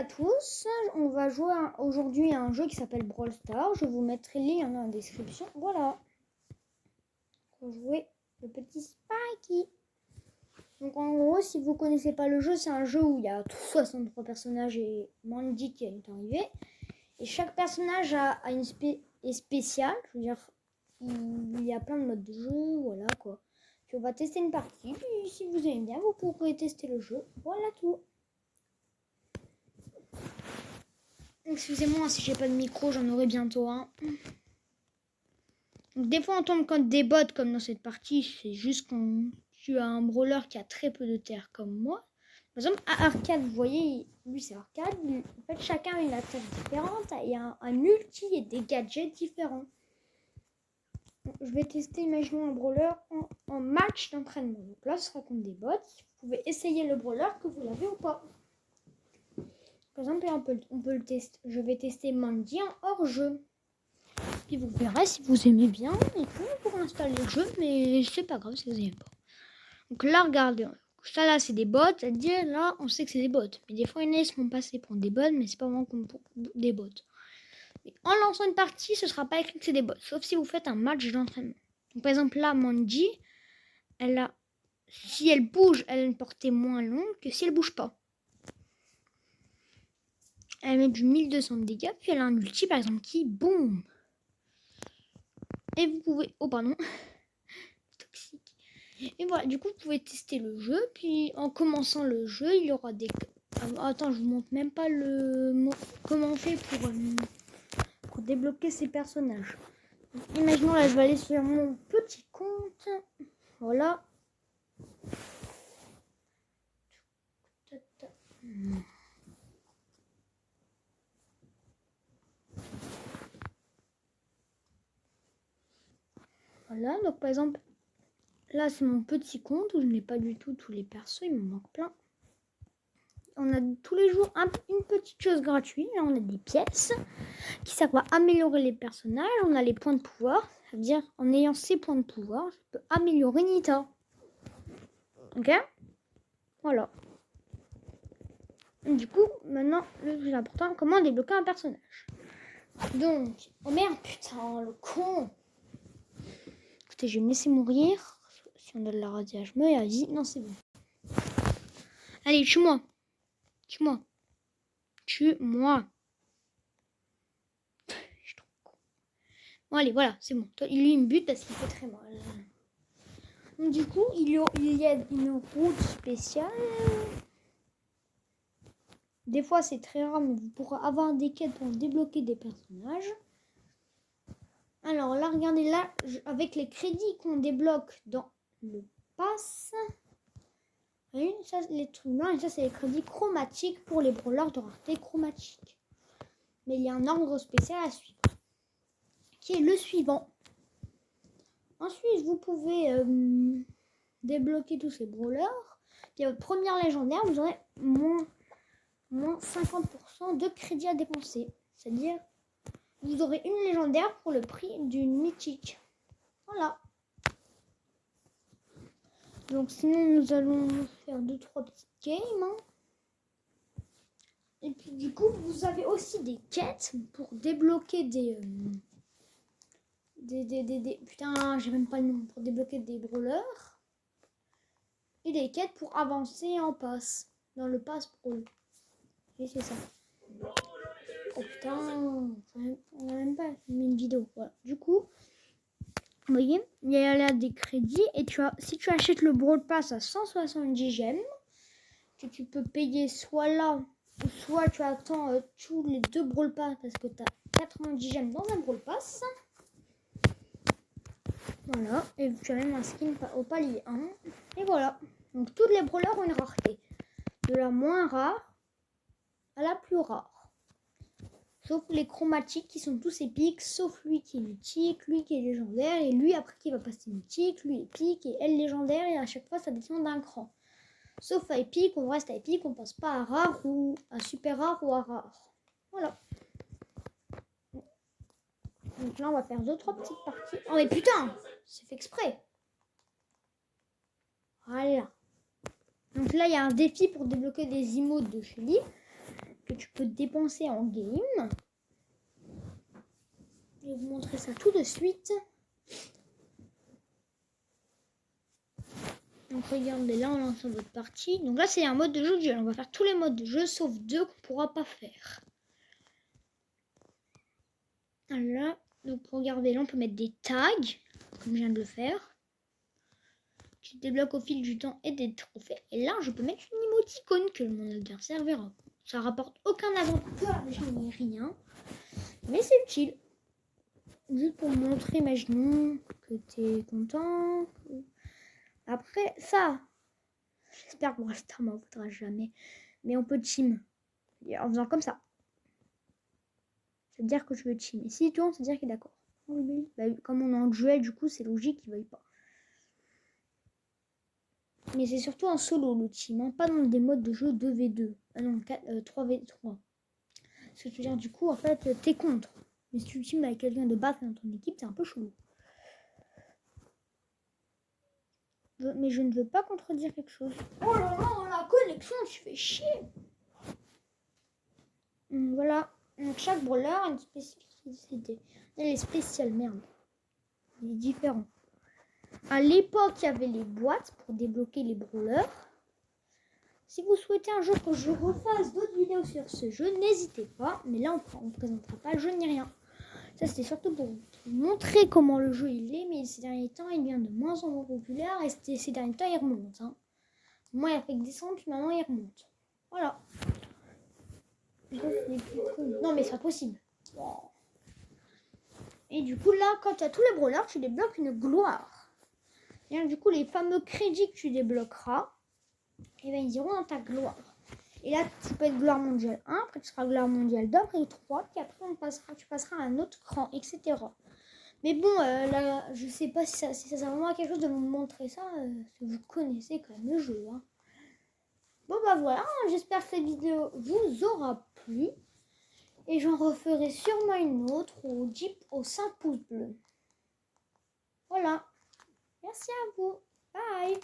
à tous, on va jouer aujourd'hui à un jeu qui s'appelle Brawl Stars. Je vous mettrai le lien dans la description. Voilà. On va jouer le petit Spikey. Donc en gros, si vous connaissez pas le jeu, c'est un jeu où il y a 63 personnages et Mandy qui est arrivé. Et chaque personnage a une est spécial. Je veux dire, il y a plein de modes de jeu, voilà quoi. Puis on va tester une partie. Puis si vous aimez bien, vous pourrez tester le jeu. Voilà tout. Excusez-moi si j'ai pas de micro, j'en aurai bientôt un. Donc des fois on tombe contre des bots comme dans cette partie, c'est juste quand tu as un brawler qui a très peu de terre comme moi. Par exemple à Arcade, vous voyez, lui c'est Arcade, en fait chacun a une attaque différente et un ulti et des gadgets différents. Donc, je vais tester, imaginons un brawler en match d'entraînement. Donc là ce sera contre des bots, vous pouvez essayer le brawler que vous l'avez ou pas. Par exemple, là, on peut le tester. Je vais tester Mandy en hors-jeu. Puis vous verrez si vous aimez bien et tout pour installer le jeu, mais c'est pas grave si vous n'aimez pas. Donc là, regardez, ça là c'est des bots, c'est-à-dire là on sait que c'est des bots. Mais des fois, ils se font passer pour des bots, mais c'est pas vraiment comme des bots. Mais en lançant une partie, ce sera pas écrit que c'est des bots, sauf si vous faites un match d'entraînement. Donc par exemple là, Mandy, si elle bouge, elle a une portée moins longue que si elle bouge pas. Elle met du 1200 de dégâts, puis elle a un ulti par exemple qui boum. Et vous pouvez... Oh pardon. Toxique. Et voilà, du coup vous pouvez tester le jeu, puis en commençant le jeu, il y aura des... Attends, je vous montre même pas comment on fait pour débloquer ces personnages. Donc, imaginons là, je vais aller sur mon petit compte. Voilà. Voilà, donc par exemple, là c'est mon petit compte où je n'ai pas du tout tous les persos, il me manque plein. On a tous les jours une petite chose gratuite, là on a des pièces qui servent à améliorer les personnages, on a les points de pouvoir, ça veut dire en ayant ces points de pouvoir, je peux améliorer Nita. Ok? Voilà. Du coup, maintenant, le plus important, comment débloquer un personnage. Donc, oh merde, putain, le con. Écoutez, je vais me laisser mourir. Si on a de la radiage, me vas-y. Non, c'est bon. Allez, tue-moi. Tue-moi. Tue-moi. Je suis trop con. Bon, allez, voilà, c'est bon. Toi, lui, il me bute parce qu'il fait très mal. Donc, du coup, il y a une route spéciale. Des fois, c'est très rare, mais vous pourrez avoir des quêtes pour débloquer des personnages. Alors là, regardez là, avec les crédits qu'on débloque dans le pass. Oui, ça, les trucs blancs, et ça, c'est les crédits chromatiques pour les brawlers de rareté chromatique. Mais il y a un ordre spécial à suivre, qui est le suivant. Ensuite, vous pouvez débloquer tous ces brawlers. Puis à votre première légendaire, vous aurez moins 50% de crédit à dépenser. C'est-à-dire, vous aurez une légendaire pour le prix d'une mythique. Voilà. Donc sinon, nous allons faire 2-3 petites games. Hein. Et puis du coup, vous avez aussi des quêtes pour débloquer des putain, j'ai même pas le nom. Pour débloquer des brawlers. Et des quêtes pour avancer en pass. Dans le pass pro. Et c'est ça. Oh putain, on a même pas mis une vidéo. Voilà. Du coup, vous voyez, il y a là des crédits. Et si tu achètes le Brawl Pass à 170 gemmes, que tu peux payer soit là, ou soit tu attends tous les deux Brawl Pass parce que tu as 90 gemmes dans un Brawl Pass. Voilà, et tu as même un skin au palier 1. Et voilà. Donc toutes les brawlers ont une rareté. De la moins rare à la plus rare. Sauf les chromatiques qui sont tous épiques, sauf lui qui est mythique, lui qui est légendaire, et lui après qui va passer mythique, lui épique, et elle légendaire, et à chaque fois ça descend d'un cran. Sauf à épique, on reste à épique, on passe pas à rare, ou à super rare, ou à rare. Voilà. Donc là on va faire 2-3 petites parties. Oh mais putain, c'est fait exprès. Voilà. Donc là il y a un défi pour débloquer des emotes de Shelly. que tu peux dépenser en game. Je vais vous montrer ça tout de suite. Donc regardez, là on lance votre partie. Donc là c'est un mode de jeu duel. On va faire tous les modes de jeu sauf 2 qu'on pourra pas faire. Voilà. Donc regardez, là on peut mettre des tags, comme je viens de le faire. Qui débloquent au fil du temps et des trophées. Et là je peux mettre une émoticône que mon adversaire verra. Ça rapporte aucun avantage ni rien. Mais c'est utile. Juste pour montrer, imaginons que tu es content. Après, ça, j'espère que Brawl Stars m'en voudra jamais. Mais on peut team. En faisant comme ça. Ça veut dire que je veux team. Et s'il tourne, ça veut dire qu'il est d'accord. Bah, comme on est en duel, du coup, c'est logique qu'il ne veuille pas. Mais c'est surtout en solo, le team. Hein, pas dans des modes de jeu 2v2. Ah non, 3v3. Ce que je veux dire, du coup, en fait, t'es contre. Mais si tu team avec quelqu'un de battre dans ton équipe, c'est un peu chelou. Mais je ne veux pas contredire quelque chose. Oh là là, la connexion, tu fais chier. Voilà. Donc chaque brawler a une spécificité. Elle est spéciale, merde. Il est différent. À l'époque, il y avait les boîtes pour débloquer les brawlers. Si vous souhaitez un jour que je refasse d'autres vidéos sur ce jeu, n'hésitez pas. Mais là, on ne présentera pas le jeu ni rien. Ça, c'était surtout pour vous montrer comment le jeu il est. Mais ces derniers temps, il devient de moins en moins populaire. Et ces derniers temps, il remonte. Hein. Moi, il a fait que descendre, puis maintenant, il remonte. Voilà. Non, mais c'est pas possible. Wow. Et du coup, là, quand tu as tous les brawlers, tu débloques une gloire. Et du coup, les fameux crédits que tu débloqueras, et ben, ils iront dans ta gloire. Et là, tu peux être gloire mondiale 1, après tu seras gloire mondiale 2, après 3, puis après tu passeras à un autre cran, etc. Mais bon, là, je sais pas si ça sert vraiment à quelque chose de vous montrer ça, vous connaissez quand même le jeu. Hein. Bon, bah voilà, j'espère que cette vidéo vous aura plu. Et j'en referai sûrement une autre au 5 pouces bleus. Voilà. Merci à vous. Bye.